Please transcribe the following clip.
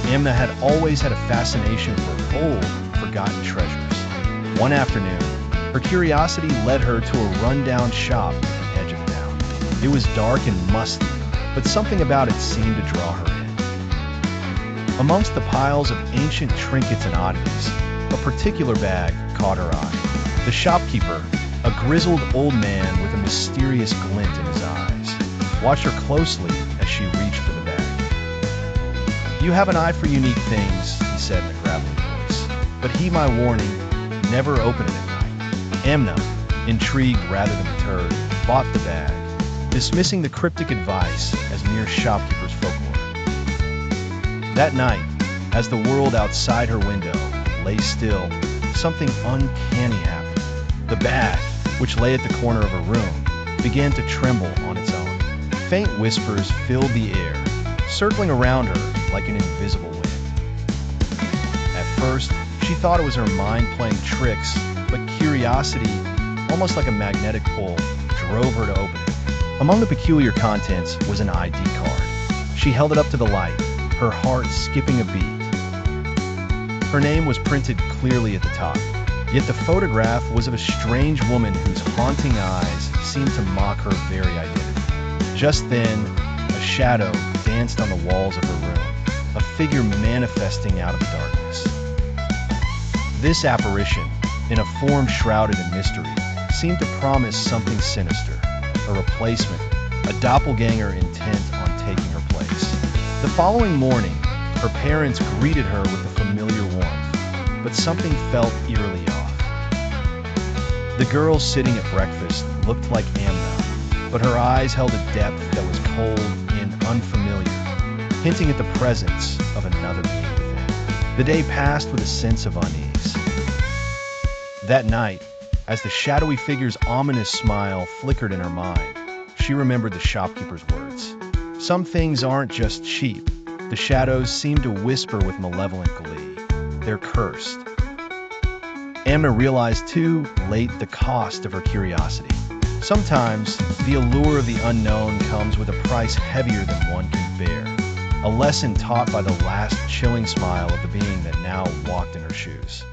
Amna had always had a fascination for old, forgotten treasures. One afternoon, her curiosity led her to a rundown shop at the edge of town. It was dark and musty, but something about it seemed to draw her in. Amongst the piles of ancient trinkets and oddities, a particular bag caught her eye. The shopkeeper, a grizzled old man with a mysterious glint in his eyes, watched her closely as she reached for the bag. "You have an eye for unique things," he said in a gravelly voice, "but heed my warning, never open it at night." Amna, intrigued rather than deterred, bought the bag, dismissing the cryptic advice as mere shopkeeper's folklore. That night, as the world outside her window lay still, something uncanny happened. The bag, which lay at the corner of her room, began to tremble on its own. Faint whispers filled the air, circling around her like an invisible wind. At first, she thought it was her mind playing tricks, but curiosity, almost like a magnetic pull, drove her to open it. Among the peculiar contents was an ID card. She held it up to the light, her heart skipping a beat. Her name was printed clearly at the top, yet the photograph was of a strange woman whose haunting eyes seemed to mock her very identity. Just then, a shadow danced on the walls of her room, a figure manifesting out of the darkness. This apparition, in a form shrouded in mystery, seemed to promise something sinister, a replacement, a doppelganger intent on taking her place. The following morning, her parents greeted her with a familiar warmth, but something felt eerily off. The girl sitting at breakfast looked like Amna, but her eyes held a depth that was cold and unfamiliar, hinting at the presence of another being within. The day passed with a sense of unease. That night, as the shadowy figure's ominous smile flickered in her mind, she remembered the shopkeeper's words. Some things aren't just cheap. The shadows seem to whisper with malevolent glee. They're cursed. Amna realized too late the cost of her curiosity. Sometimes, the allure of the unknown comes with a price heavier than one can bear. A lesson taught by the last chilling smile of the being that now walked in her shoes.